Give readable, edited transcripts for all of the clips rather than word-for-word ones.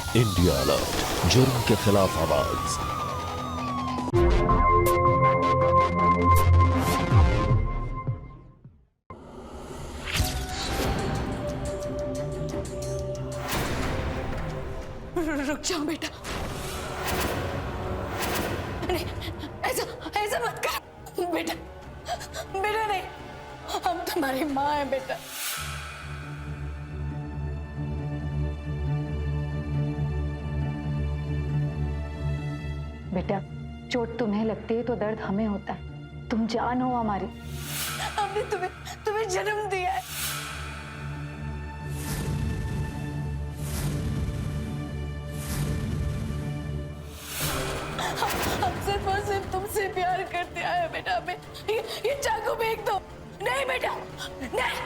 India alert, जुर्म के खिलाफ आवाज। रुक जाओ बेटा, नहीं ऐसा ऐसा मत कर बेटा, बेटा नहीं, हम तुम्हारी माँ हैं बेटा। बेटा, चोट तुम्हें लगती है तो दर्द हमें होता है। तुम जान हो हमारी। हमने तुम्हें तुम्हें जन्म दिया है। हम सिर्फ और सिर्फ तुमसे प्यार करते आए बेटा। हमें ये चाकू फेंक दो। नहीं बेटा, नहीं।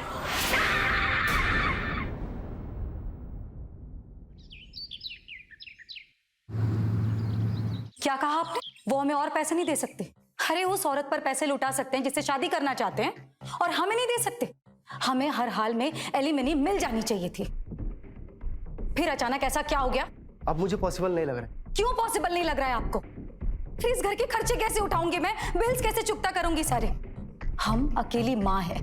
क्या कहा आपने? वो हमें और पैसे नहीं दे सकते? अरे उस औरत पर पैसे लुटा सकते हैं जिससे शादी करना चाहते हैं, और हमें नहीं दे सकते। हमें हर हाल में एलिमनी मिल जानी चाहिए थी। फिर अचानक ऐसा क्या हो गया? अब मुझे पॉसिबल नहीं लग रहा है। क्यों पॉसिबल नहीं लग रहा है आपको? फिर इस घर के खर्चे कैसे उठाऊंगी मैं? बिल्स कैसे चुकता करूंगी सारे? हम अकेली माँ है,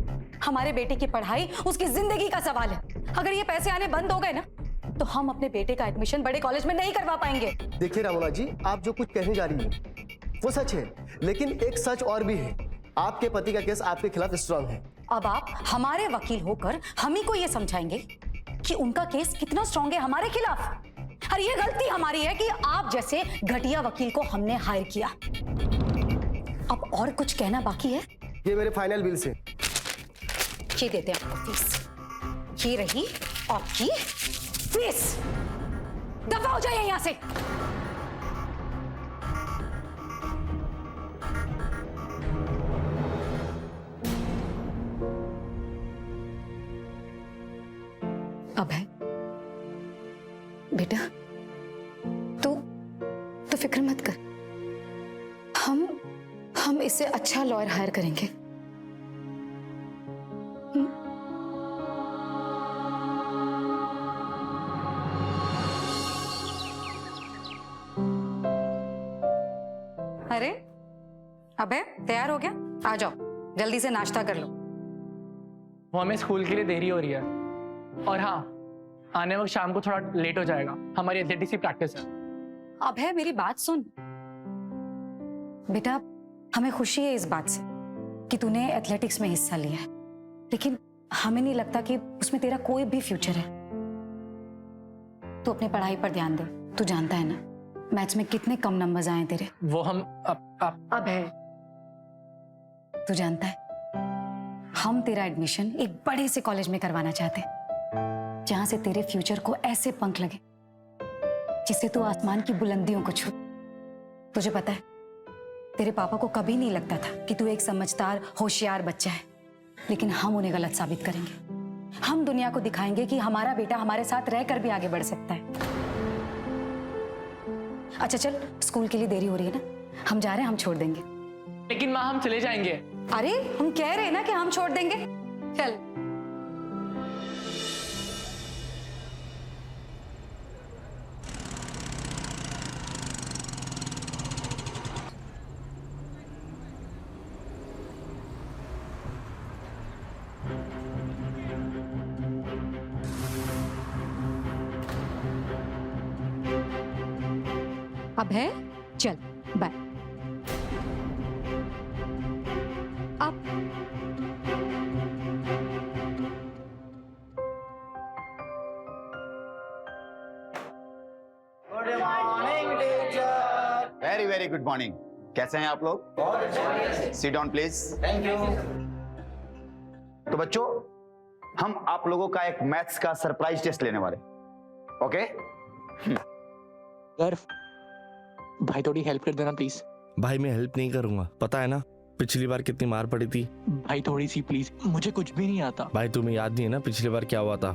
हमारे बेटे की पढ़ाई उसकी जिंदगी का सवाल है। अगर ये पैसे आने बंद हो गए ना, तो हम अपने बेटे का एडमिशन बड़े कॉलेज में नहीं करवा पाएंगे। देखिए रामोना जी, आप जो कुछ कहने जा रही हैं वो सच है, लेकिन एक सच और भी है। आपके पति का केस आपके खिलाफ स्ट्रांग है। अब आप हमारे वकील होकर हम ही को ये समझाएंगे कि उनका केस कितना स्ट्रांग है हमारे खिलाफ। और ये गलती हमारी है कि आप जैसे घटिया वकील को हमने हायर किया। अब और कुछ कहना बाकी है? ये मेरे फाइनल बिल से। ये देते हैं आपको फीस। ये रही आपकी फीस। दफा हो जाइए यहां से। अब है बेटा, तो फिक्र मत कर। हम इससे अच्छा लॉयर हायर करेंगे। अरे अबे, तैयार हो गया? आ जाओ, जल्दी से नाश्ता कर लो। वो हमें स्कूल के लिए देरी हो रही है, और हाँ, आने वक्त शाम को थोड़ा लेट हो जाएगा। हमारी एथलेटिक्स की प्रैक्टिस है। अब है, मेरी बात सुन बेटा, हमें खुशी है इस बात से कि तूने एथलेटिक्स में हिस्सा लिया है, लेकिन हमें नहीं लगता कि उसमें तेरा कोई भी फ्यूचर है। तू अपनी पढ़ाई पर ध्यान दे। तू जानता है ना, मैथ्स में कितने कम नंबर्स आए तेरे। वो हम अब है, तू जानता है, हम तेरा एडमिशन एक बड़े से कॉलेज में करवाना चाहते हैं, जहां से तेरे फ्यूचर को ऐसे पंख लगे जिससे तू आसमान की बुलंदियों को छू। तुझे पता है, तेरे पापा को कभी नहीं लगता था कि तू एक समझदार होशियार बच्चा है, लेकिन हम उन्हें गलत साबित करेंगे। हम दुनिया को दिखाएंगे कि हमारा बेटा हमारे साथ रहकर भी आगे बढ़ सकता है। अच्छा चल, स्कूल के लिए देरी हो रही है ना, हम जा रहे हैं, हम छोड़ देंगे। लेकिन माँ, हम चले जाएंगे। अरे हम कह रहे हैं ना कि हम छोड़ देंगे। चल। अब है, चल बाय। अब वेरी वेरी गुड मॉर्निंग। कैसे हैं आप लोग? Sit down please. Thank you. तो बच्चों, हम आप लोगों का एक मैथ्स का सरप्राइज टेस्ट लेने वाले। ओके? सर, भाई थोड़ी हेल्प कर देना प्लीज। भाई मैं हेल्प नहीं करूंगा, पता है ना पिछली बार कितनी मार पड़ी थी। भाई थोड़ी सी प्लीज, मुझे कुछ भी नहीं आता। भाई तुम्हें याद नहीं है ना पिछली बार क्या हुआ था?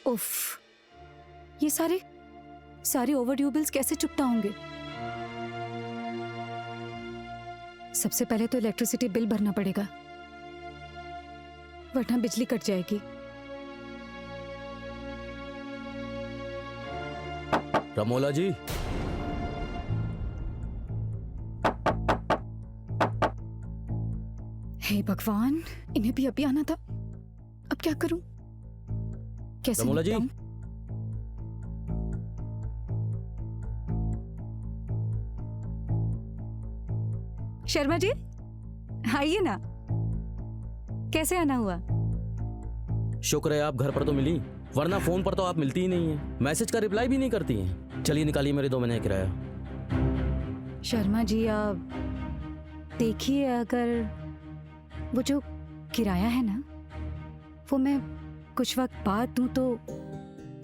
उफ, ये सारे ओवरड्यू बिल्स कैसे चुकता होंगे? सबसे पहले तो इलेक्ट्रिसिटी बिल भरना पड़ेगा, वरना बिजली कट जाएगी। रमोला जी, हे भगवान, इन्हें भी अभी आना था। अब क्या करूं? कैसे रमोला जी। निपटाऊं? शर्मा जी, आइए ना। कैसे आना हुआ? शुक्र है आप घर पर तो मिली, वरना फोन पर तो आप मिलती ही नहीं है, मैसेज का रिप्लाई भी नहीं करती हैं। चलिए निकालिए मेरे 2 महीने का किराया। शर्मा जी, आप देखिए, अगर वो जो किराया है ना, वो मैं कुछ वक्त बाद दूं तो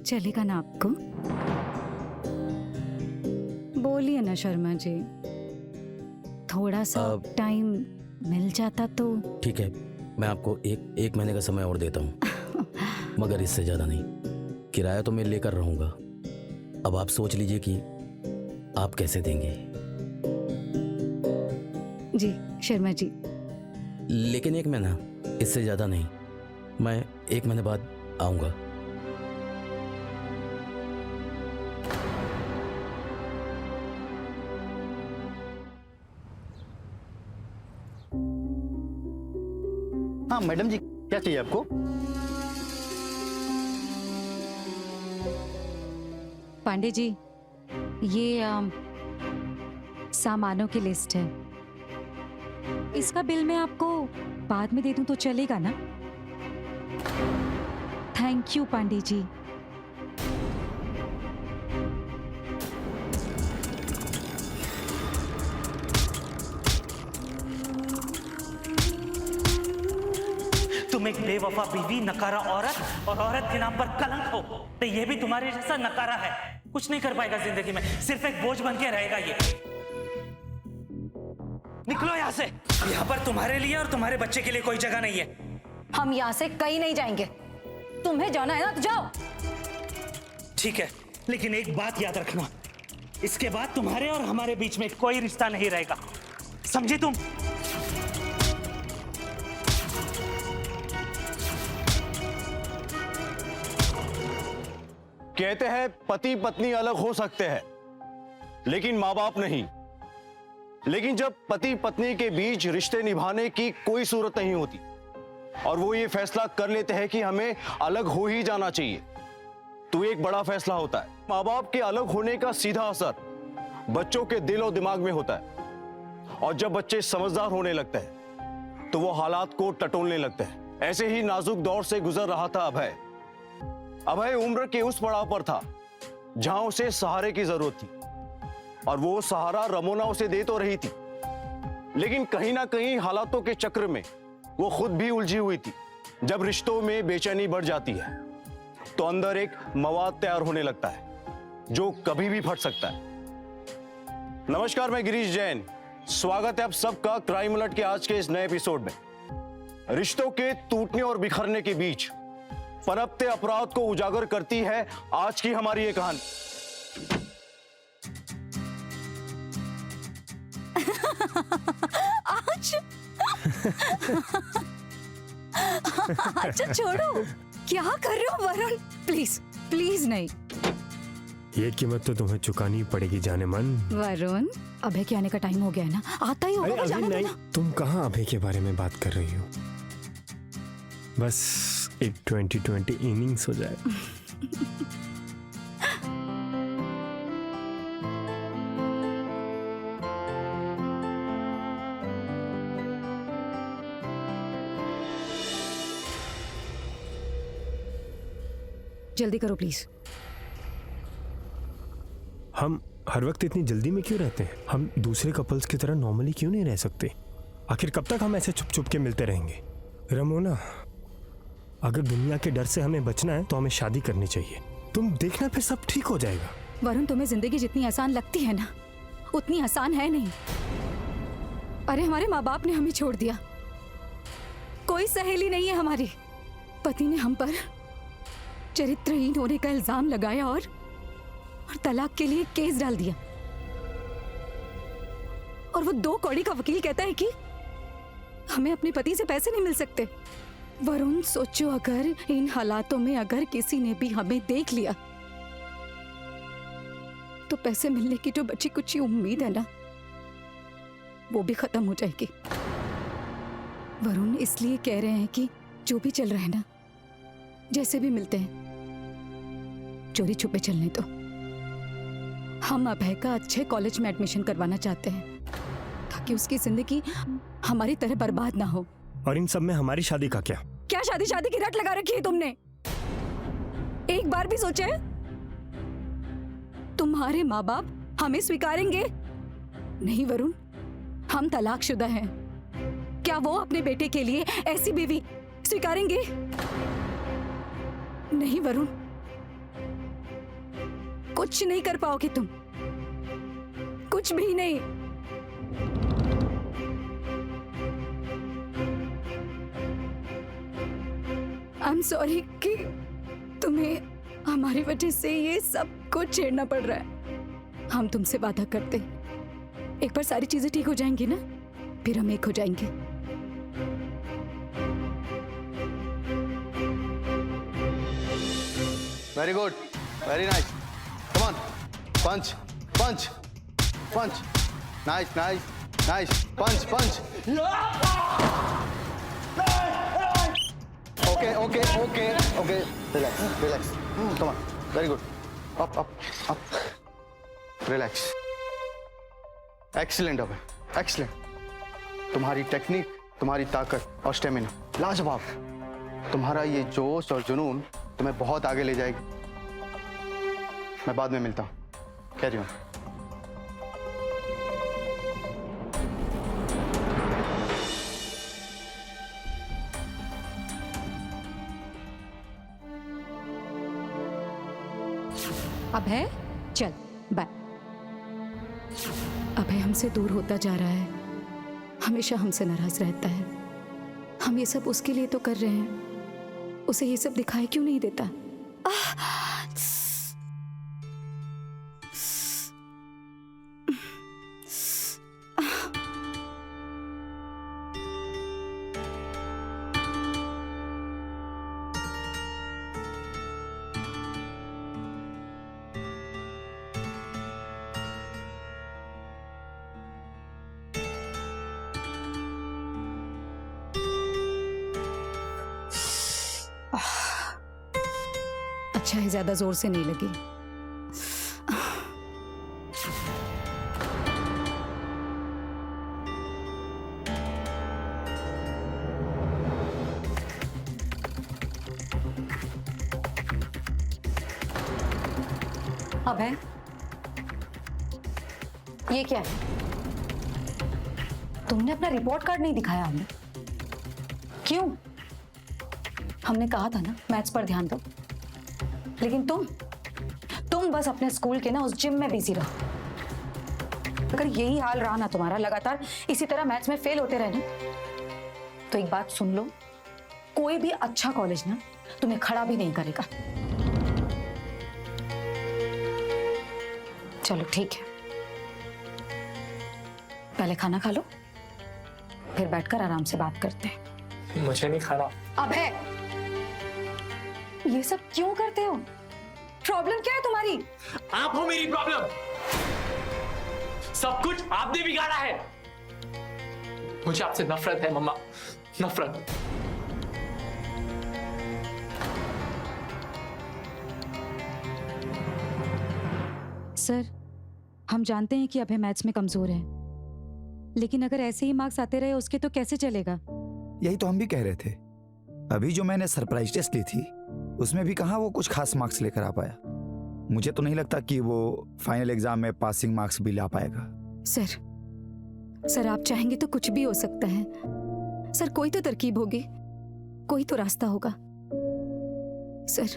चलेगा ना आपको? बोलिए ना शर्मा जी, थोड़ा सा टाइम मिल जाता तो। ठीक है, मैं आपको एक महीने का समय और देता हूँ, मगर इससे ज्यादा नहीं। किराया तो मैं लेकर रहूंगा, अब आप सोच लीजिए कि आप कैसे देंगे। जी शर्मा जी। लेकिन 1 महीना, इससे ज्यादा नहीं। मैं 1 महीने बाद आऊंगा। हाँ मैडम जी, क्या चाहिए आपको? पांडे जी, ये सामानों की लिस्ट है। इसका बिल मैं आपको बाद में दे दूं तो चलेगा ना? Thank you Pandey ji. तुम एक बेवफा बीवी, नकारा औरत और औरत के नाम पर कलंक हो। तो ये भी तुम्हारे जैसा नकारा है, कुछ नहीं कर पाएगा जिंदगी में, सिर्फ एक बोझ बन के रहेगा ये। निकलो यहाँ से, यहाँ पर तुम्हारे लिए और तुम्हारे बच्चे के लिए कोई जगह नहीं है। हम यहाँ से कहीं नहीं जाएंगे। तुम्हें जाना है ना तो जाओ। ठीक है, लेकिन एक बात याद रखना, इसके बाद तुम्हारे और हमारे बीच में कोई रिश्ता नहीं रहेगा, समझे तुम? कहते हैं पति पत्नी अलग हो सकते हैं, लेकिन माँ बाप नहीं। लेकिन जब पति पत्नी के बीच रिश्ते निभाने की कोई सूरत नहीं होती और वो ये फैसला कर लेते हैं कि हमें अलग हो ही जाना चाहिए, तो एक बड़ा फैसला होता है। माँ बाप के अलग होने का सीधा असर बच्चों के दिल और दिमाग में होता है, और जब बच्चे समझदार होने लगते हैं तो वो हालात को टटोलने लगते हैं। ऐसे ही नाजुक दौर से गुजर रहा था अभय। अभय उम्र के उस पड़ाव पर था जहां उसे सहारे की जरूरत थी, और वो सहारा रमोना उसे दे तो रही थी, लेकिन कहीं ना कहीं हालातों के चक्र में वो खुद भी उलझी हुई थी। जब रिश्तों में बेचैनी बढ़ जाती है तो अंदर एक मवाद तैयार होने लगता है जो कभी भी फट सकता है। नमस्कार, मैं गिरीश जैन, स्वागत है आप सबका क्राइम अलर्ट के आज के इस नए एपिसोड में। रिश्तों के टूटने और बिखरने के बीच पनपते अपराध को उजागर करती है आज की हमारी ये कहानी। अच्छा छोड़ो, क्या कर रहे हो वरुण? प्लीज प्लीज नहीं। ये कीमत तो तुम्हें चुकानी पड़ेगी जाने मन। वरुण, अभय के आने का टाइम हो गया है ना, आता ही होगा। अभी नहीं, तुम कहाँ अभय के बारे में बात कर रही हो? बस एक 2020 इनिंग्स हो जाए। जल्दी करो प्लीज। हम हर वक्त इतनी जल्दी में क्यों रहते हैं? हम दूसरे कपल्स की तरह नॉर्मली क्यों नहीं रह सकते? आखिर कब तक हम ऐसे छुप छुप के मिलते रहेंगे? रमोना, अगर दुनिया के डर से हमें बचना है तो हमें शादी करनी चाहिए। तुम देखना, फिर सब ठीक हो जाएगा। वरुण, तुम्हें जिंदगी जितनी आसान लगती है ना, उतनी आसान है नहीं। अरे हमारे माँ बाप ने हमें छोड़ दिया, कोई सहेली नहीं है हमारी। पति ने हम पर चरित्रहीन होने का इल्जाम लगाया और तलाक के लिए केस डाल दिया। और वो 2 कौड़ी का वकील कहता है कि हमें अपने पति से पैसे नहीं मिल सकते। वरुण सोचो, अगर इन हालातों में अगर किसी ने भी हमें देख लिया तो पैसे मिलने की जो बची कुछ उम्मीद है ना, वो भी खत्म हो जाएगी। वरुण इसलिए कह रहे हैं कि जो भी चल रहा है ना, जैसे भी मिलते हैं, चोरी छुपे चलने दो। हम अभय का अच्छे कॉलेज में एडमिशन करवाना चाहते हैं ताकि उसकी जिंदगी हमारी तरह बर्बाद ना हो। और इन सब में हमारी शादी का क्या? क्या शादी शादी की रट लगा रखी है तुमने? एक बार भी सोचा है? तुम्हारे माँ बाप हमें स्वीकारेंगे? नहीं वरुण, हम तलाकशुदा हैं। क्या वो अपने बेटे के लिए ऐसी बीवी स्वीकारेंगे? नहीं वरुण, कुछ नहीं कर पाओगे तुम, कुछ भी नहीं। आई एम सॉरी कि तुम्हें हमारी वजह से ये सब कुछ झेलना पड़ रहा है। हम तुमसे वादा करते हैं, एक बार सारी चीजें ठीक हो जाएंगी ना, फिर हम एक हो जाएंगे। Very good, very nice, come on, punch punch punch, nice nice nice, punch punch. Okay okay okay okay, relax relax, come on, very good, up up up, relax, excellent अबे, एक्सीलेंट। तुम्हारी टेक्निक, तुम्हारी ताकत और stamina लाजवाब। तुम्हारा ये जोश और जुनून तुम्हें बहुत आगे ले जाएगी। मैं बाद में मिलता हूँ, कैरी ऑन। अभय चल बाय। अभय हमसे दूर होता जा रहा है, हमेशा हमसे नाराज रहता है। हम ये सब उसके लिए तो कर रहे हैं, उसे ये सब दिखाई क्यों नहीं देता? अच्छा है, ज्यादा जोर से नहीं लगी। अभय, ये क्या है? तुमने अपना रिपोर्ट कार्ड नहीं दिखाया हमें, क्यों? हमने कहा था ना मैथ्स पर ध्यान दो, लेकिन तुम बस अपने स्कूल के ना उस जिम में बिजी रहो। अगर यही हाल रहा ना तुम्हारा, लगातार इसी तरह मैथ्स में फेल होते रहना, तो एक बात सुन लो, कोई भी अच्छा कॉलेज ना तुम्हें खड़ा भी नहीं करेगा। चलो ठीक है, पहले खाना खा लो, फिर बैठकर आराम से बात करते हैं। मुझे नहीं खाना। अबे, ये सब क्यों करते हो? प्रॉब्लम क्या है तुम्हारी? आप हो मेरी प्रॉब्लम। सब कुछ आपने बिगाड़ा है। मुझे आपसे नफरत है मम्मा, नफरत। सर, हम जानते हैं कि अभय मैथ्स में कमजोर है, लेकिन अगर ऐसे ही मार्क्स आते रहे उसके तो कैसे चलेगा? यही तो हम भी कह रहे थे। अभी जो मैंने सरप्राइज टेस्ट ली थी उसमें भी कहाँ वो कुछ खास मार्क्स लेकर आ पाया। मुझे तो नहीं लगता कि वो फाइनल एग्जाम में पासिंग मार्क्स भी ला पाएगा। सर आप चाहेंगे तो कुछ भी हो सकता है। सर कोई तो तरकीब होगी, कोई तो रास्ता होगा। सर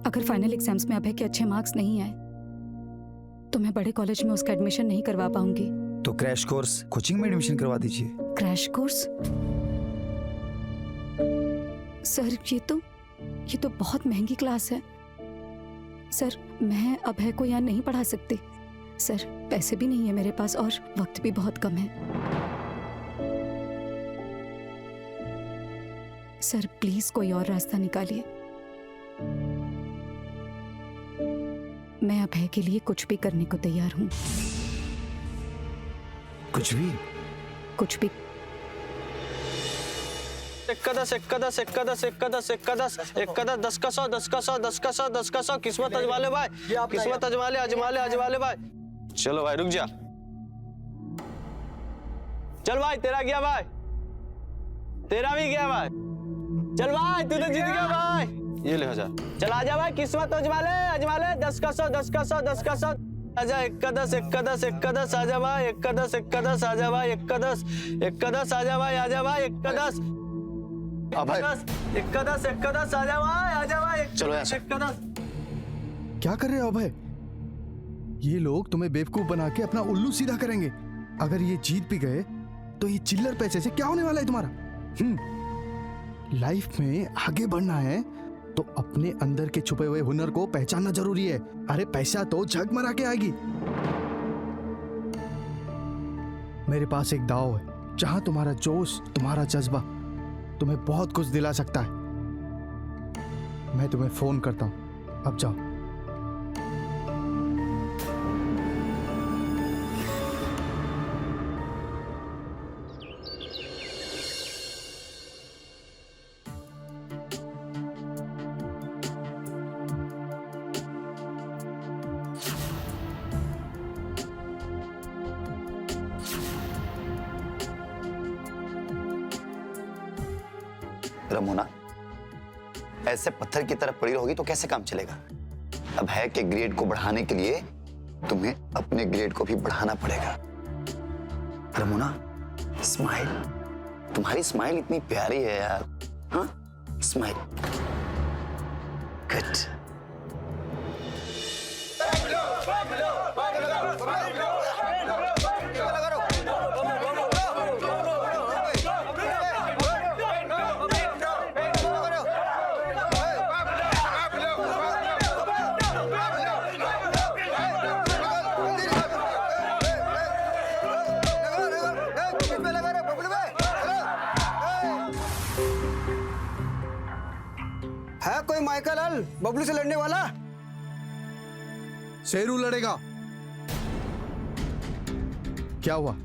अगर फाइनल एग्जाम्स में अभय के अच्छे मार्क्स नहीं आए तो मैं बड़े कॉलेज में उसका एडमिशन नहीं करवा पाऊंगी। तो क्रैश कोर्स कोचिंग में एडमिशन करवा दीजिए। Crash course? सर ये तो बहुत महंगी क्लास है। सर मैं अभय को यहाँ नहीं पढ़ा सकती। सर पैसे भी नहीं है मेरे पास और वक्त भी बहुत कम है। सर प्लीज कोई और रास्ता निकालिए। मैं अभय के लिए कुछ भी करने को तैयार हूँ। कुछ भी? कुछ भी। इक्कदस इक्कदस इक्कदस इक्कदस इक्कदस इक्कदस 10 का 100 10 का 100 10 का 100 10 का 100 किस्मत अजमा ले भाई, किस्मत अजमा ले भाई। चलो भाई रुक जा, चल भाई तेरा गया भाई, तेरा भी गया भाई, चल भाई तू तो जीत गया भाई। ये ले 1000, चल आजा भाई किस्मत अजमा ले 10 का 100 10 का 100 10 का 100 आजा। इक्कदस इक्कदस इक्कदस आजा भाई, इक्कदस इक्कदस आजा भाई, इक्कदस इक्कदस आजा भाई, आजा भाई इक्कदस अभय इक्कदस इक्कदस आजा भाई चलो ऐसा। इक्कदस। क्या कर रहे हो अभय? ये लोग तुम्हें बेवकूफ बना के अपना उल्लू सीधा करेंगे। अगर ये जीत भी गए तो ये चिल्लर पैसे से क्या होने वाला है तुम्हारा? लाइफ में आगे बढ़ना है तो अपने अंदर के छुपे हुए हुनर को पहचानना जरूरी है। अरे पैसा तो झगमरा के आएगी। मेरे पास एक दाव है जहां तुम्हारा जोश, तुम्हारा जज्बा तुम्हें बहुत कुछ दिला सकता है। मैं तुम्हें फोन करता हूं, अब जाओ। रमोना, ऐसे पत्थर की तरफ पड़ी रहोगी तो कैसे काम चलेगा? अभय के ग्रेड को बढ़ाने के लिए तुम्हें अपने ग्रेड को भी बढ़ाना पड़ेगा। रमोना, स्माइल, तुम्हारी स्माइल इतनी प्यारी है यार। हाँ, स्माइल, गुड। है कोई माइकल हल बबलू से लड़ने वाला? शेरू लड़ेगा। क्या हुआ,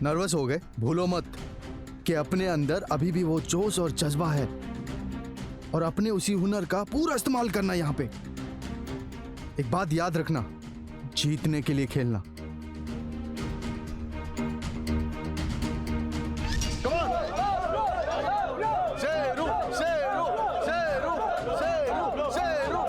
नर्वस हो गए? भूलो मत कि अपने अंदर अभी भी वो जोश और जज्बा है और अपने उसी हुनर का पूरा इस्तेमाल करना। यहाँ पे एक बात याद रखना, जीतने के लिए खेलना। शेरू, शेरू, शेरू, शेरू, शेरू।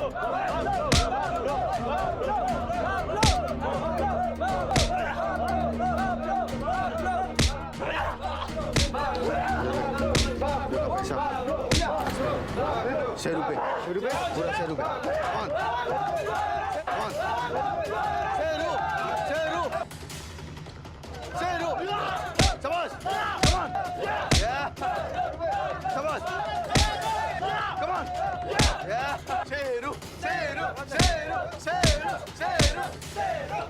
शेरू पे पूरा शेरू पे। शेरू, शेरू, शेरू, शाबाश, come on, yeah, शाबाश, come on, yeah, Sheru, Sheru, Sheru, Sheru, Sheru, Sheru, Sheru.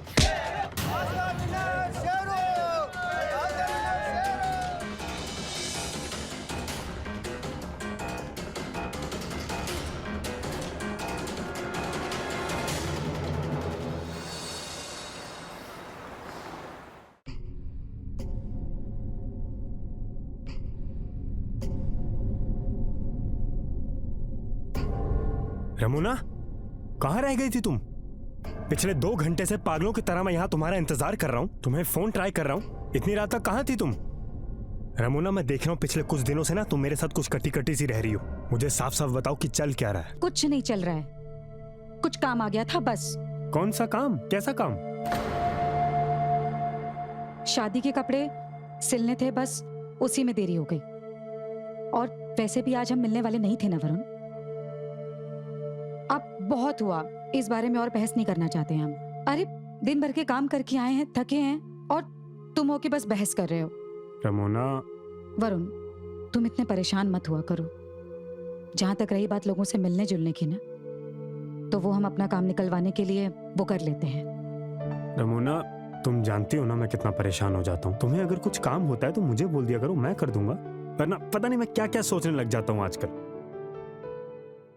Ramona, कहाँ रह गई थी तुम? पिछले 2 घंटे से पागलों की तरह मैं यहाँ तुम्हारा इंतजार कर रहा हूँ, तुम्हें फोन ट्राई कर रहा हूँ। इतनी रात तक कहाँ थी तुम? रमोना, मैं देख रहा हूँ पिछले कुछ दिनों से ना तुम मेरे साथ कुछ कटी कटी सी रह रही हो। मुझे साफ साफ बताओ कि चल क्या रहा है? कुछ नहीं चल रहा है, कुछ काम आ गया था बस। कौन सा काम? कैसा काम? शादी के कपड़े सिलने थे, बस उसी में देरी हो गई। और वैसे भी आज हम मिलने वाले नहीं थे ना वरुण। अब बहुत हुआ, इस बारे में और बहस नहीं करना चाहते हम। अरे दिन भर के काम करके आए हैं, थके हैं, और तुम हो के बस बहस कर रहे हो। रमोना, वरुण, तुम इतने परेशान मत हुआ करो। जहां तक रही बात लोगों से मिलने जुलने की ना, तो वो हम अपना काम निकलवाने के लिए वो कर लेते हैं। रमोना, तुम जानती हो ना मैं कितना परेशान हो जाता हूँ। तुम्हें अगर कुछ काम होता है तो मुझे बोल दिया करो, मैं कर दूंगा। वरना पता नहीं मैं क्या क्या सोचने लग जाता हूँ आजकल।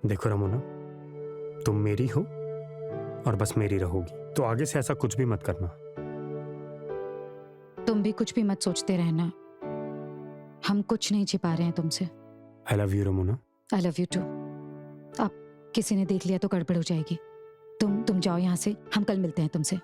देखो रमोना, तुम मेरी हो और बस मेरी रहोगी, तो आगे से ऐसा कुछ भी मत करना। तुम भी कुछ भी मत सोचते रहना, हम कुछ नहीं छिपा रहे हैं तुमसे। I love you Ramona. I love you too. अब किसी ने देख लिया तो गड़बड़ हो जाएगी। तुम जाओ यहाँ से, हम कल मिलते हैं तुमसे।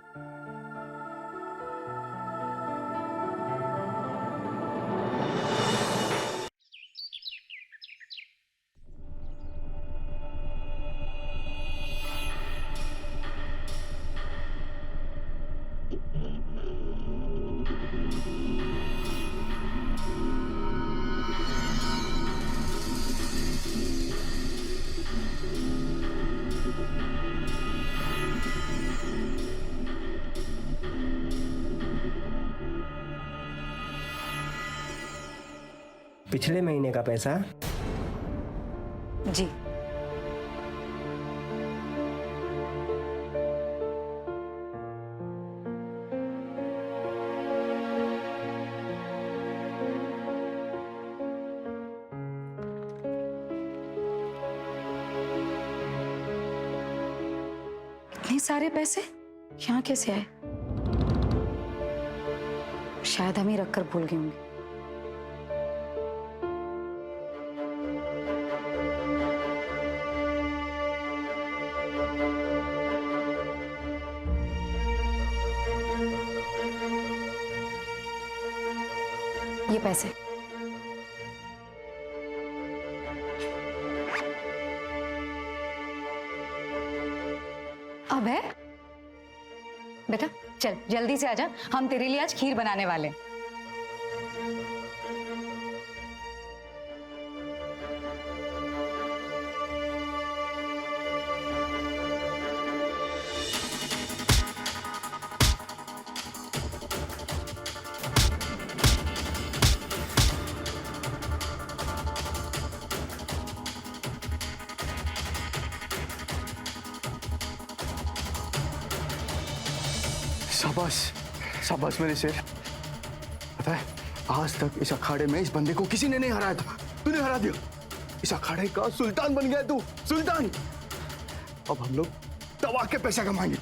पिछले महीने का पैसा? जी। इतने सारे पैसे यहाँ कैसे आए? शायद हम ही रखकर भूल गए होंगे। ये पैसे अब है बेटा, चल जल्दी से आजा, हम तेरे लिए आज खीर बनाने वाले हैं। शाबाश, शाबाश मेरे शेर। पता है, आज तक इस अखाड़े में इस बंदे को किसी ने नहीं हराया था, तूने हरा दिया। इस अखाड़े का सुल्तान बन गया तू, सुल्तान। अब हम लोग दबा के पैसा कमाएंगे।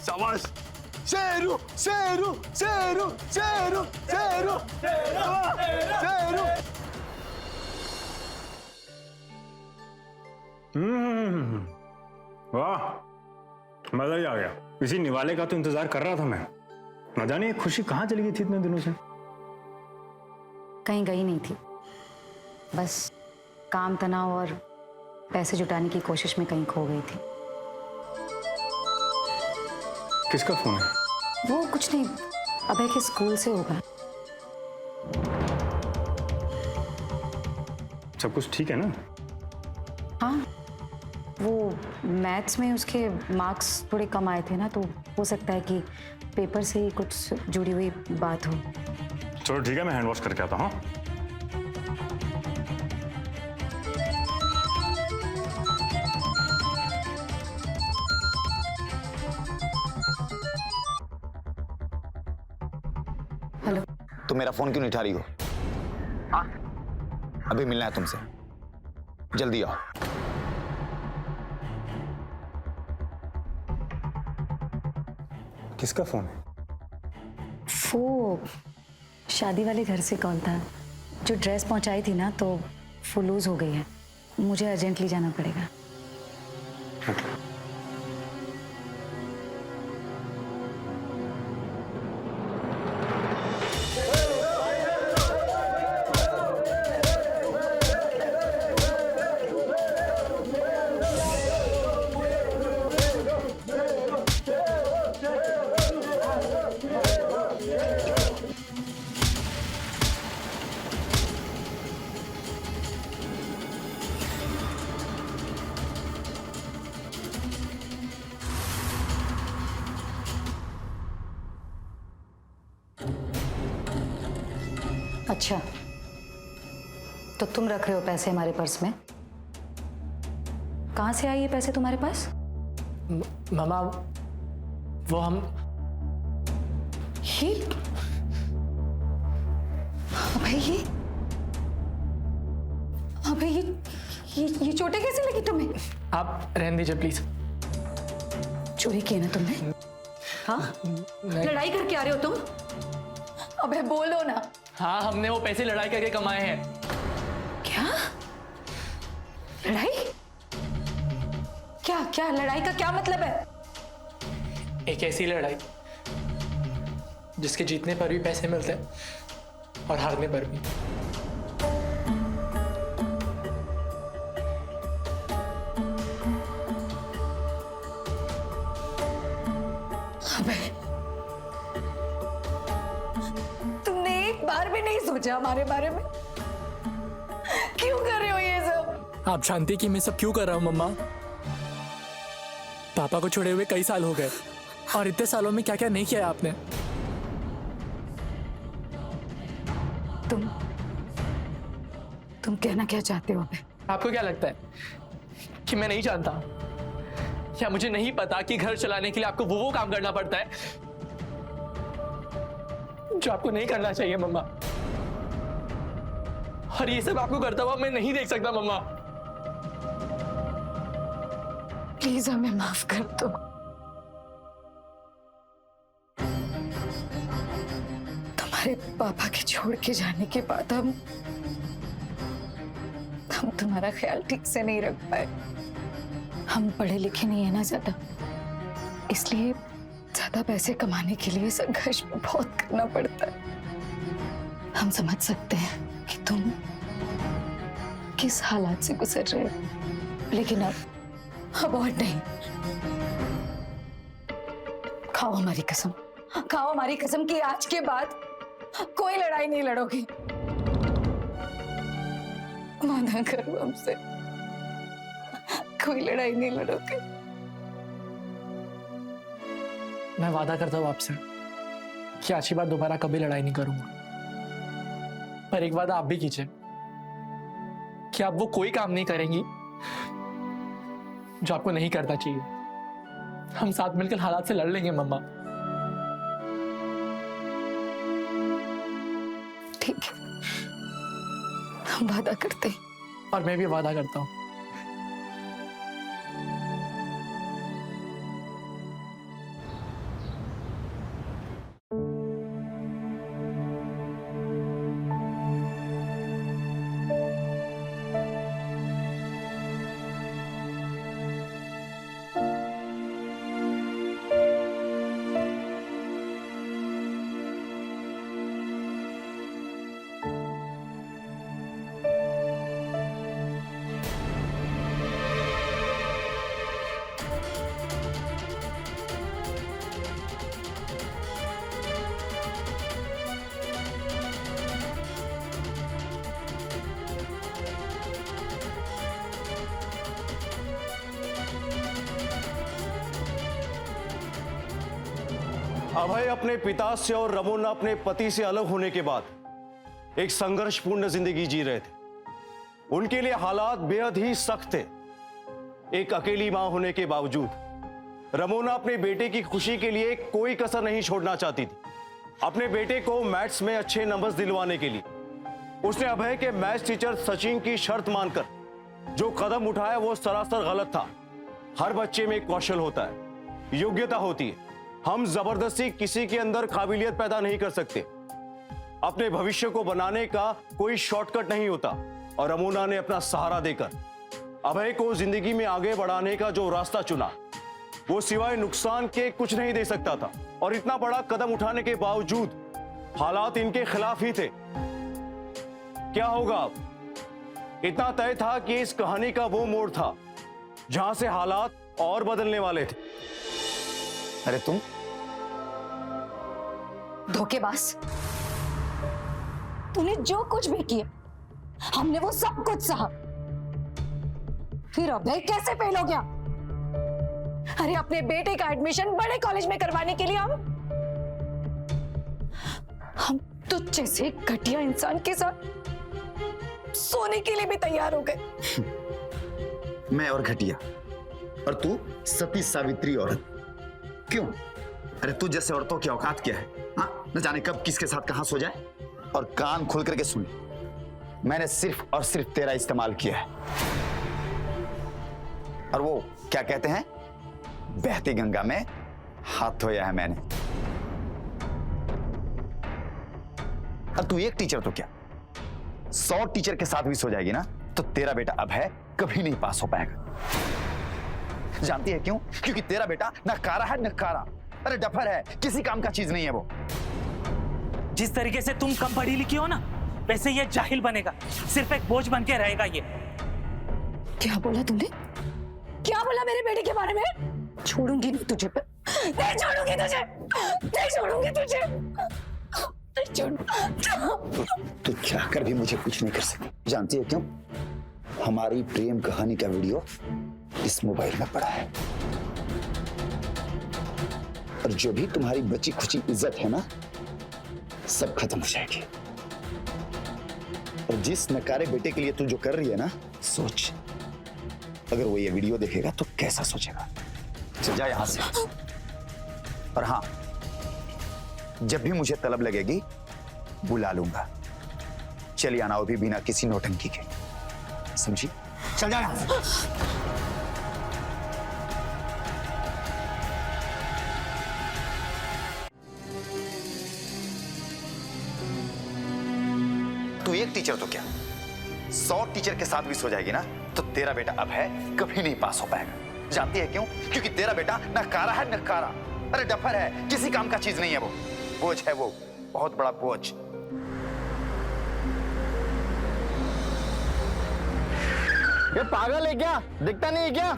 शाबाश शेरू, शेरू, शेरू, शेरू, शेरू, शेरू। वाह, मजा ही आ गया। इसी निवाले का तो इंतजार कर रहा था मैं। न जाने ये खुशी कहाँ चली गई थी इतने दिनों से। कहीं गई नहीं थी, बस काम तनाव और पैसे जुटाने की कोशिश में कहीं खो गई थी। किसका फोन है? वो कुछ नहीं, अभय के स्कूल से होगा। सब कुछ ठीक है ना? हाँ, वो मैथ्स में उसके मार्क्स थोड़े कम आए थे ना, तो हो सकता है कि पेपर से ही कुछ जुड़ी हुई बात हो। चलो ठीक है, मैं हैंड वॉश करके आता हूँ। हेलो। तुम मेरा फोन क्यों नहीं उठा रही हो? अभी मिलना है तुमसे, जल्दी आओ। किसका फोन है? वो शादी वाले घर से कॉल था। जो ड्रेस पहुंचाई थी ना, तो वो लूज हो गई है, मुझे अर्जेंटली जाना पड़ेगा। अच्छा, तो तुम रख रहे हो पैसे हमारे पर्स में? कहाँ से आए ये पैसे तुम्हारे पास? मामा, वो हम ये अबे ये चोटें कैसे लगी तुम्हें? आप रहने दीजिए प्लीज। चोरी की ना तुमने? हाँ, लड़ाई करके आ रहे हो तुम? अबे बोलो ना। हाँ, हमने वो पैसे लड़ाई करके कमाए हैं। क्या लड़ाई? क्या लड़ाई का क्या मतलब है? एक ऐसी लड़ाई जिसके जीतने पर भी पैसे मिलते हैं और हारने पर भी। अबे तुमने एक बार भी नहीं सोचा हमारे बारे में? क्यों कर रहे हो ये सब? आप जानती कि मैं सब क्यों कर रहा हूँ मम्मा? पापा को छोड़े हुए कई साल हो गए और इतने सालों में क्या क्या नहीं किया आपने। तुम कहना क्या चाहते हो अबे? आपको क्या लगता है कि मैं नहीं जानता? क्या मुझे नहीं पता कि घर चलाने के लिए आपको वो काम करना पड़ता है जो आपको नहीं करना चाहिए मम्मा? और ये सब आपको करता हुआ मैं नहीं देख सकता मम्मा। प्लीज हमें माफ कर दो। तुम्हारे पापा के छोड़ के जाने के बाद हम तुम्हारा ख्याल ठीक से नहीं रख पाए। हम पढ़े लिखे नहीं है ना ज्यादा, इसलिए ज्यादा पैसे कमाने के लिए संघर्ष बहुत करना पड़ता है। हम समझ सकते हैं कि तुम किस हालात से गुजर रहे हो, लेकिन अब और नहीं। खाओ हमारी कसम, खाओ हमारी कसम कि आज के बाद कोई लड़ाई नहीं लड़ोगे। वादा करो हमसे, कोई लड़ाई नहीं लड़ोगे। मैं वादा करता हूँ आपसे कि आज के बाद दोबारा कभी लड़ाई नहीं करूंगा। पर एक वादा आप भी कीजिए कि आप वो कोई काम नहीं करेंगी जो आपको नहीं करना चाहिए। हम साथ मिलकर हालात से लड़ लेंगे मम्मा। ठीक है, हम वादा करते हैं। और मैं भी वादा करता हूँ। अभय अपने पिता से और रमोना अपने पति से अलग होने के बाद एक संघर्षपूर्ण जिंदगी जी रहे थे। उनके लिए हालात बेहद ही सख्त थे। एक अकेली मां होने के बावजूद रमोना अपने बेटे की खुशी के लिए कोई कसर नहीं छोड़ना चाहती थी। अपने बेटे को मैथ्स में अच्छे नंबर्स दिलवाने के लिए उसने अभय के मैथ्स टीचर सचिन की शर्त मानकर जो कदम उठाया वो सरासर गलत था। हर बच्चे में कौशल होता है, योग्यता होती है। हम जबरदस्ती किसी के अंदर काबिलियत पैदा नहीं कर सकते। अपने भविष्य को बनाने का कोई शॉर्टकट नहीं होता। और रमोना ने अपना सहारा देकर अभय को जिंदगी में आगे बढ़ाने का जो रास्ता चुना वो सिवाय नुकसान के कुछ नहीं दे सकता था। और इतना बड़ा कदम उठाने के बावजूद हालात इनके खिलाफ ही थे। क्या होगा अब? इतना तय था कि इस कहानी का वो मोड़ था जहां से हालात और बदलने वाले थे। अरे तुम धोखेबाज, तूने जो कुछ भी किया हमने वो सब कुछ सहा। फिर अभय कैसे फेल हो गया? अरे अपने बेटे का एडमिशन बड़े कॉलेज में करवाने के लिए हम तुझ जैसे घटिया इंसान के साथ सोने के लिए भी तैयार हो गए। मैं और घटिया और तू सती सावित्री औरत। क्यों? अरे तू जैसे औरतों की औकात क्या है? हाँ, न जाने कब किसके साथ कहां सो जाए। और कान खोल करके सुन, मैंने सिर्फ और सिर्फ तेरा इस्तेमाल किया है। और वो क्या कहते हैं, बहती गंगा में हाथ धोया है मैंने। अब तू एक टीचर तो क्या 100 टीचर के साथ भी सो जाएगी ना, तो तेरा बेटा अब है कभी नहीं पास हो पाएगा। जानती है क्यों? क्योंकि तेरा बेटा नकारा है, नकारा। अरे डफर है, किसी काम का चीज नहीं है वो। जिस तरीके से तुम कम पढ़ी लिखी हो ना, वैसे ये जाहिल बनेगा, सिर्फ एक बोझ बन के रहेगा ये। क्या बोला तुमने? क्या बोला मेरे बेटे के बारे में? छोड़ूंगी नहीं तुझे, नहीं छोड़ूंगी तुझे, नहीं छोड़ूंगी तुझे, नहीं छोड़। तू चाहकर भी मुझे कुछ नहीं कर सकती। जानती है क्यों? हमारी प्रेम कहानी का वीडियो इस मोबाइल में पड़ा है, और जो भी तुम्हारी बची खुची इज्जत है ना, सब खत्म हो जाएगी। और जिस नकारे बेटे के लिए तू जो कर रही है ना, सोच अगर वो ये वीडियो देखेगा तो कैसा सोचेगा। चल जा यहां से। और हाँ, जब भी मुझे तलब लगेगी बुला लूंगा। चलिए आना, वो भी बिना किसी नौटंकी के, समझी? चल जा यहां से। तू एक टीचर तो क्या 100 टीचर के साथ भी सो जाएगी ना, तो तेरा बेटा अब है कभी नहीं पास हो पाएगा। जानती है क्यों? क्योंकि तेरा बेटा नकारा है, नकारा। अरे डफर है, किसी काम का चीज नहीं है वो। बोझ है वो, बहुत बड़ा बोझ। ये पागल है क्या? दिखता नहीं है क्या?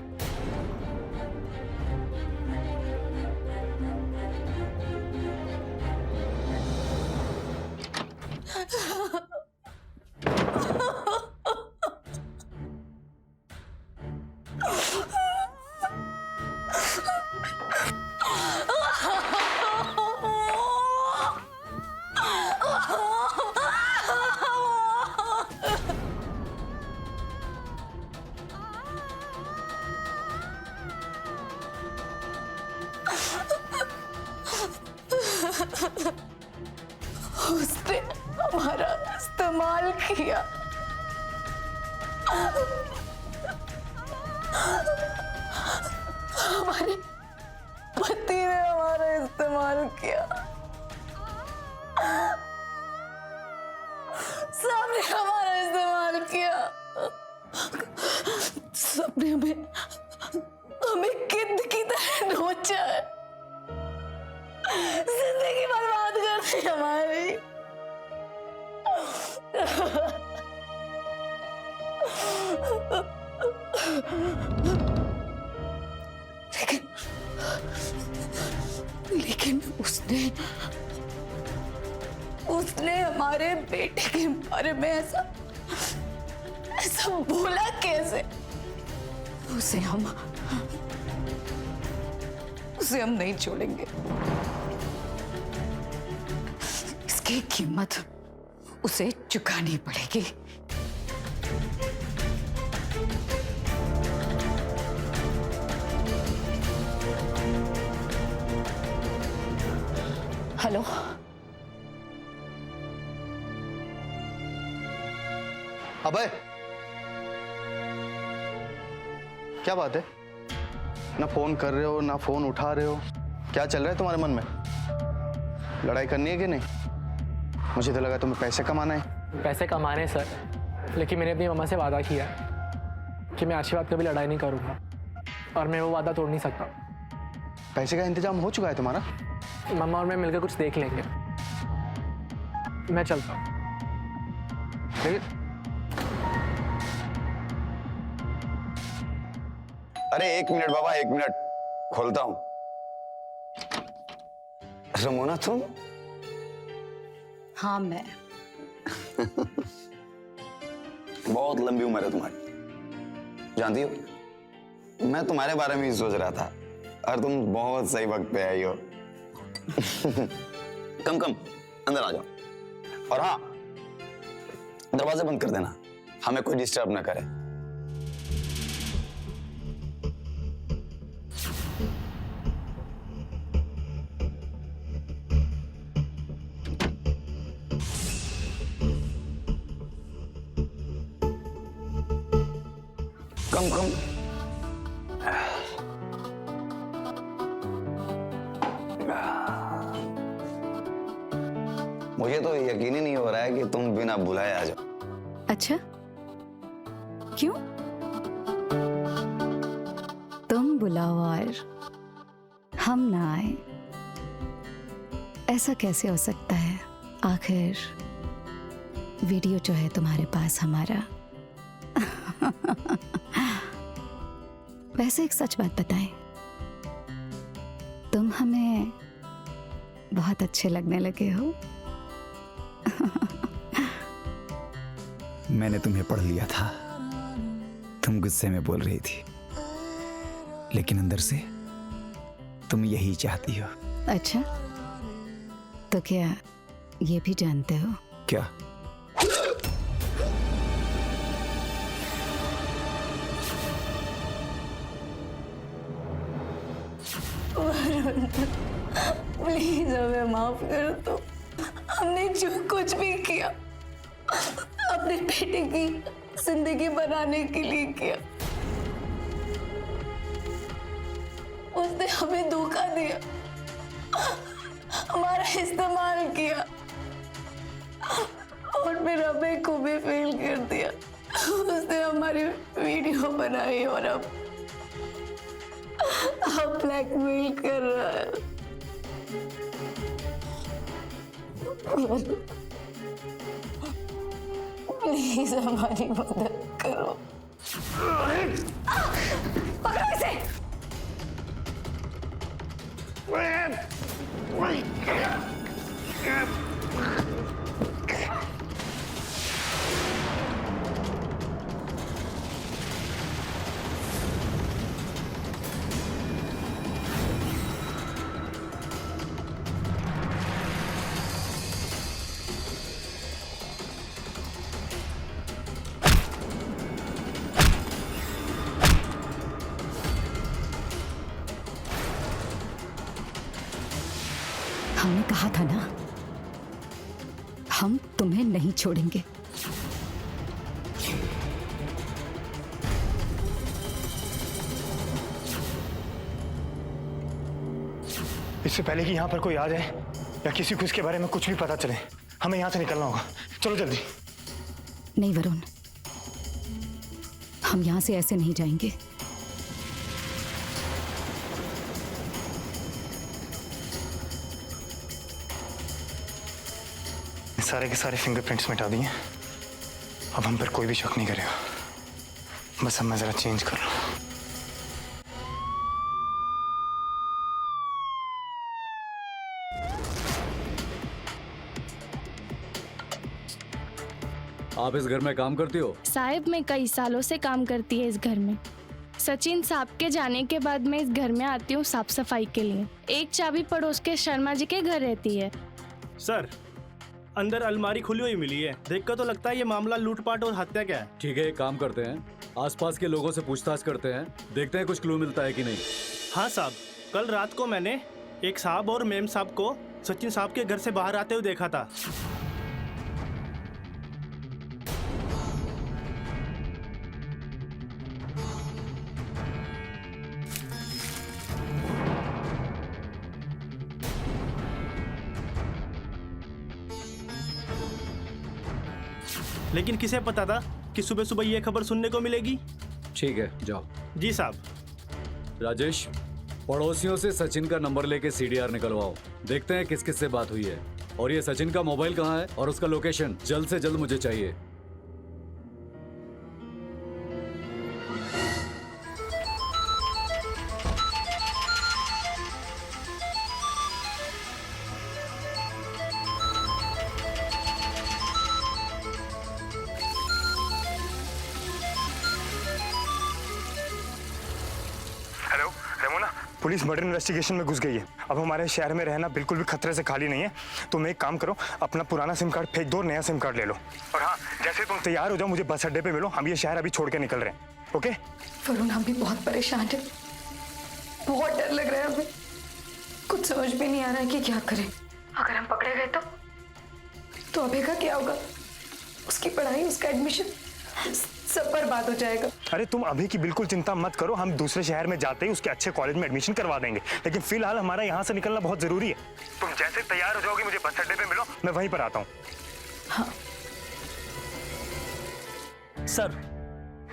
उसने हमारा इस्तेमाल किया। हमारे पति ने हमारा इस्तेमाल किया। सबने हमारा इस्तेमाल किया। सबने हमें किद की तरह नोचा है। जिंदगी बर्बाद कर दी हमारी। लेकिन उसने हमारे बेटे के बारे में ऐसा बोला कैसे? उसे हम नहीं छोड़ेंगे। इसकी कीमत उसे चुकानी पड़ेगी। हेलो, अबे क्या बात है? ना फोन कर रहे हो, ना फोन उठा रहे हो। क्या चल रहा है तुम्हारे मन में? लड़ाई करनी है कि नहीं? मुझे तो लगा तुम्हें पैसे कमाना है। पैसे कमाने सर, लेकिन मैंने अपनी मम्मा से वादा किया कि मैं आशीर्वाद कभी लड़ाई नहीं करूंगा, और मैं वो वादा तोड़ नहीं सकता। पैसे का इंतजाम हो चुका है तुम्हारा? मम्मा और मैं मिलकर कुछ देख लेंगे। मैं चलता हूँ। अरे 1 मिनट बाबा, 1 मिनट, खोलता हूं। रमोना तुम? हाँ मैं। बहुत लंबी उम्र है तुम्हारी। जानती हो, मैं तुम्हारे बारे में ही सोच रहा था, और तुम बहुत सही वक्त पे आई हो। कम अंदर आ जाओ। और हाँ, दरवाजा बंद कर देना, हमें कोई डिस्टर्ब ना करे। कम कम। मुझे तो यकीन ही नहीं हो रहा है कि तुम बिना बुलाए आ जाओ। अच्छा, क्यों? तुम बुलाओ और हम ना आए, ऐसा कैसे हो सकता है? आखिर वीडियो जो है तुम्हारे पास हमारा। वैसे एक सच बात बताएं, तुम हमें बहुत अच्छे लगने लगे हो। मैंने तुम्हें पढ़ लिया था, तुम गुस्से में बोल रही थी, लेकिन अंदर से तुम यही चाहती हो। अच्छा, तो क्या ये भी जानते हो? क्या? प्लीज हमें माफ कर दो। हमने जो कुछ भी किया अपने बेटे की जिंदगी बनाने के लिए किया। उसने हमें धोखा दिया, हमारा इस्तेमाल किया और फिर हमें को भी फेल कर दिया। उसने हमारी वीडियो बनाई और अब ब्लैकमेल कर रहा है। प्लीज हमारी मदद करो। पकड़ो इसे। हमने कहा था ना, हम तुम्हें नहीं छोड़ेंगे। इससे पहले कि यहाँ पर कोई आ जाए या किसी को इसके बारे में कुछ भी पता चले, हमें यहाँ से निकलना होगा। चलो जल्दी। नहीं वरुण, हम यहां से ऐसे नहीं जाएंगे। सारे के सारे फिंगरप्रिंट्स मिटा दिए, अब हम पर कोई भी शक नहीं करेगा। बस अब मैं जरा चेंज कर रहा हूँ। आप इस घर में काम करती हो? साहिब, मैं कई सालों से काम करती है इस घर में। सचिन साहब के जाने के बाद मैं इस घर में आती हूँ साफ सफाई के लिए। एक चाबी पड़ोस के शर्मा जी के घर रहती है। सर, अंदर अलमारी खुली हुई मिली है, देखकर तो लगता है ये मामला लूटपाट और हत्या का है। ठीक है, एक काम करते हैं, आसपास के लोगों से पूछताछ करते हैं, देखते हैं कुछ क्लू मिलता है कि नहीं। हाँ साहब, कल रात को मैंने एक साहब और मेम साहब को सचिन साहब के घर से बाहर आते हुए देखा था। लेकिन किसे पता था कि सुबह सुबह ये खबर सुनने को मिलेगी। ठीक है, जाओ। जी साहब। राजेश, पड़ोसियों से सचिन का नंबर लेके सीडीआर निकलवाओ, देखते हैं किस किस से बात हुई है, और ये सचिन का मोबाइल कहाँ है और उसका लोकेशन जल्द से जल्द मुझे चाहिए। हेलो रेमोना, पुलिस मर्डर इन्वेस्टिगेशन में घुस गई है। अब हमारे शहर में रहना बिल्कुल भी खतरे से खाली नहीं है। तुम एक काम करो, अपना पुराना सिम कार्ड फेंक दो, नया सिम कार्ड ले लो। और हाँ, जैसे तुम तैयार हो जाओ, मुझे बस अड्डे पे मिलो। हम ये शहर अभी छोड़ के निकल रहे हैं। ओके? वरुण, हम भी बहुत परेशान है, बहुत डर लग रहा है हमें। कुछ समझ भी नहीं आ रहा है कि क्या करें। अगर हम पकड़े गए तो अभय का क्या होगा? उसकी पढ़ाई, उसका एडमिशन सब बर्बाद हो जाएगा। अरे तुम अभी की बिल्कुल चिंता मत करो, हम दूसरे शहर में जाते ही उसके अच्छे कॉलेज में एडमिशन करवा देंगे, लेकिन फिलहाल हमारा यहाँ से निकलना बहुत जरूरी है। तुम जैसे तैयार हो जाओगे मुझे बस अड्डे पे मिलो, मैं वहीं पर आता हूँ। हाँ। सर,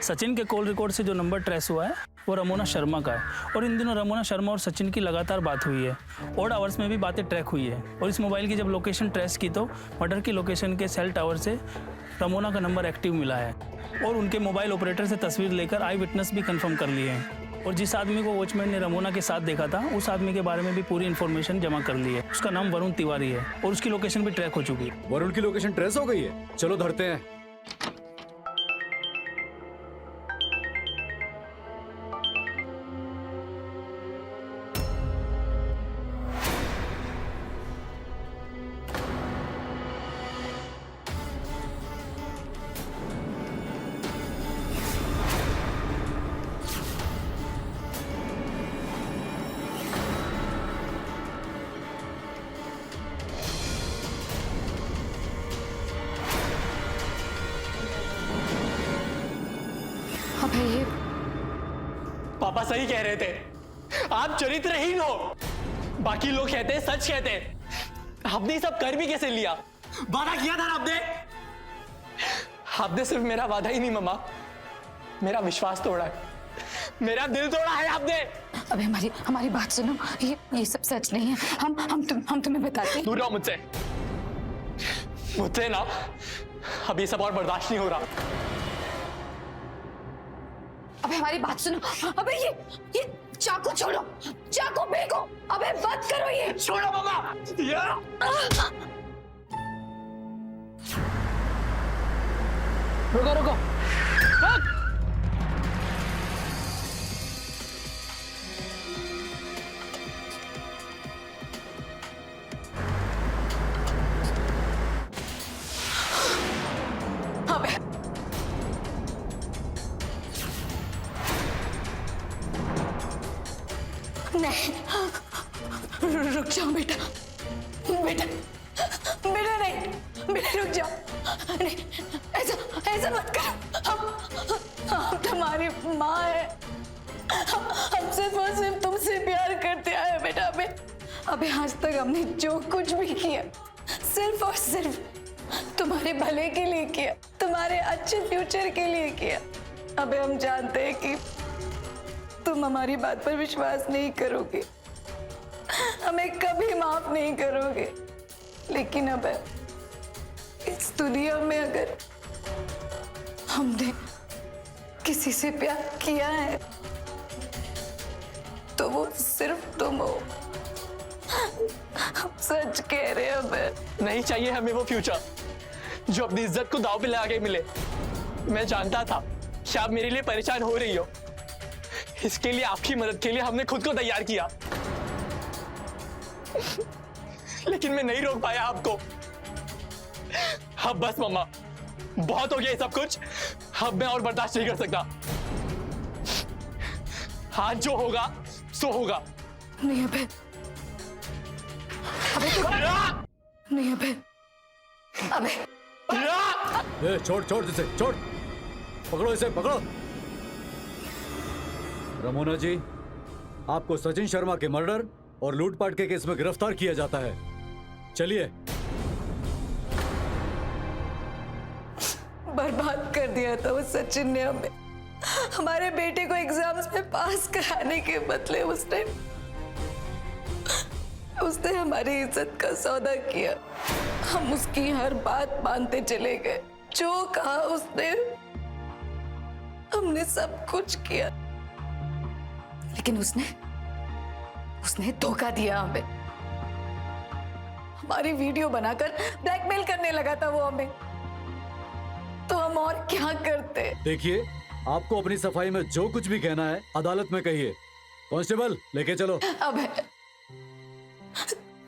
सचिन के कॉल रिकॉर्ड से जो नंबर ट्रेस हुआ है वो रमोना शर्मा का है, और इन दिनों रमोना शर्मा और सचिन की लगातार बात हुई है, ऑड आवर्स में भी बातें ट्रैक हुई है। और इस मोबाइल की जब लोकेशन ट्रेस की तो मर्डर की लोकेशन के सेल टावर से रमोना का नंबर एक्टिव मिला है, और उनके मोबाइल ऑपरेटर से तस्वीर लेकर आई विटनेस भी कंफर्म कर लिए हैं। और जिस आदमी को वॉचमैन ने रमोना के साथ देखा था उस आदमी के बारे में भी पूरी इन्फॉर्मेशन जमा कर ली है। उसका नाम वरुण तिवारी है और उसकी लोकेशन भी ट्रैक हो चुकी है। वरुण की लोकेशन ट्रेस हो गई है, चलो धरते हैं। अबे ये पापा सही कह रहे थे, आप चरित्रहीन हो। बाकी लोग कहते हैं, सच कहते हैं। आपने सब कर भी कैसे लिया? वादा किया था ना आपने। आपने सिर्फ मेरा वादा ही नहीं मम्मा, मेरा विश्वास तोड़ा है, मेरा दिल तोड़ा है आपने। अबे हमारी बात सुनो, ये सब सच नहीं है। हम तुम्हें बताते हैं। दूर रहो मुझसे ना, अब ये सब और बर्दाश्त नहीं हो रहा। अबे हमारी बात सुनो। अबे ये चाकू छोड़ो, चाकू फेंको। अबे बंद करो ये। छोड़ो मामा। रुको रुको, रुक। अबे नहीं, रुक जाओ बेटा, बेटा बेटा नहीं, बेटा रुक जाओ। नहीं, ऐसा मत करो। हम तुम्हारी माँ है, हम सिर्फ और सिर्फ तुमसे प्यार करते आए बेटा। अबे आज तक हमने जो कुछ भी किया सिर्फ और सिर्फ तुम्हारे भले के लिए किया, तुम्हारे अच्छे फ्यूचर के लिए किया। अबे हम जानते हैं कि तुम हमारी बात पर विश्वास नहीं करोगे, हमें कभी माफ नहीं करोगे, लेकिन अब इस दुनिया में अगर हमने किसी से प्यार किया है तो वो सिर्फ तुम हो। हम सच कह रहे हैं। अब नहीं चाहिए हमें वो फ्यूचर जो अपनी इज्जत को दांव पे लगा के मिले। मैं जानता था कि आप मेरे लिए परेशान हो रही हो, इसके लिए आपकी मदद के लिए हमने खुद को तैयार किया, लेकिन मैं नहीं रोक पाया आपको। अब बस मम्मा, बहुत हो गया ये सब कुछ, अब मैं और बर्दाश्त नहीं कर सकता। आज जो होगा सो होगा। नहीं अबे, नहीं अबे, छोड़ इसे, छोड़। पकड़ो इसे, पकड़ो। रमोना जी, आपको सचिन शर्मा के मर्डर और लूटपाट के केस में गिरफ्तार किया जाता है। चलिए। बर्बाद कर दिया था वो सचिन ने हमें। हमारे बेटे को एग्जाम्स में पास कराने के बदले उसने हमारी इज्जत का सौदा किया। हम उसकी हर बात मानते चले गए, जो कहा उसने, हमने सब कुछ किया, लेकिन उसने धोखा दिया हमें। हमारी वीडियो बनाकर ब्लैकमेल करने लगा था वो हमें, तो हम और क्या करते। देखिए, आपको अपनी सफाई में जो कुछ भी कहना है अदालत में कहिए। कांस्टेबल, लेके चलो।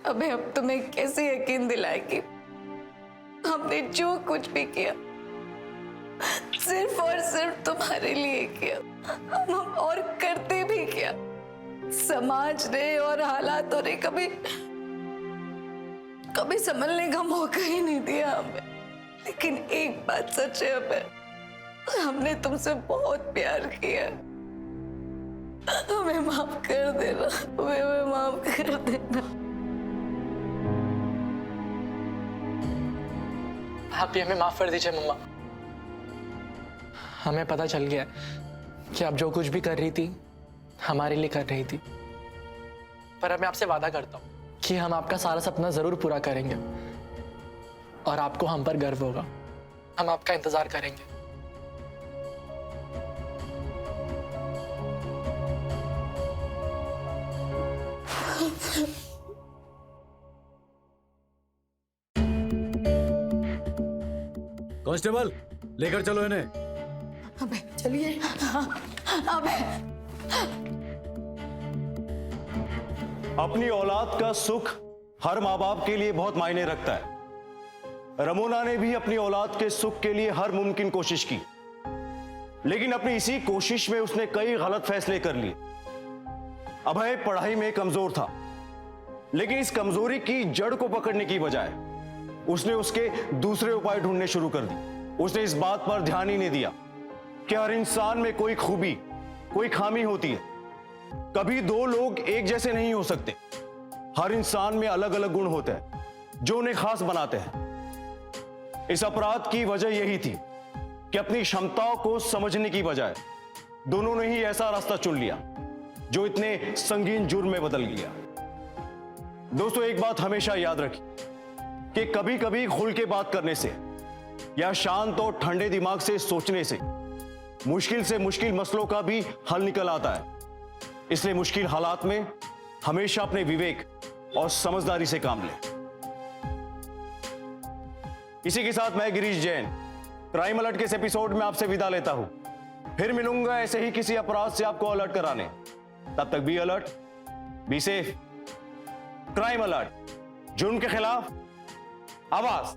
अबे अब तुम्हें कैसे यकीन दिलाए कि हमने जो कुछ भी किया सिर्फ और सिर्फ तुम्हारे लिए किया। हम और करते भी क्या। समाज ने और हालातों ने कभी संभलने का मौका ही नहीं दिया हमें। लेकिन एक बात सच है, हमने तुमसे बहुत प्यार किया। हमें माफ कर देना, हमें माफ कर देना। आप भी हमें माफ कर दीजिए मम्मा। हमें पता चल गया कि आप जो कुछ भी कर रही थी हमारे लिए कर रही थी, पर अब मैं आपसे वादा करता हूँ कि हम आपका सारा सपना जरूर पूरा करेंगे और आपको हम पर गर्व होगा। हम आपका इंतजार करेंगे। कांस्टेबल, लेकर चलो इन्हें। अबे चलिए। अबे अपनी औलाद का सुख हर माँ बाप के लिए बहुत मायने रखता है। रमोना ने भी अपनी औलाद के सुख के लिए हर मुमकिन कोशिश की, लेकिन अपनी इसी कोशिश में उसने कई गलत फैसले कर लिए। अभय पढ़ाई में कमजोर था, लेकिन इस कमजोरी की जड़ को पकड़ने की बजाय उसने उसके दूसरे उपाय ढूंढने शुरू कर दी। उसने इस बात पर ध्यान ही नहीं दिया कि हर इंसान में कोई खूबी, कोई खामी होती है। कभी दो लोग एक जैसे नहीं हो सकते। हर इंसान में अलग अलग गुण होते हैं जो उन्हें खास बनाते हैं। इस अपराध की वजह यही थी कि अपनी क्षमताओं को समझने की बजाय दोनों ने ही ऐसा रास्ता चुन लिया जो इतने संगीन जुर्म में बदल गया। दोस्तों, एक बात हमेशा याद रखिए कि कभी कभी खुल के बात करने से या शांत और ठंडे दिमाग से सोचने से मुश्किल मसलों का भी हल निकल आता है। इसलिए मुश्किल हालात में हमेशा अपने विवेक और समझदारी से काम लें। इसी के साथ मैं गिरीश जैन क्राइम अलर्ट के इस एपिसोड में आपसे विदा लेता हूं। फिर मिलूंगा ऐसे ही किसी अपराध से आपको अलर्ट कराने। तब तक be alert, be safe. Crime alert, जुर्म के खिलाफ आवाज।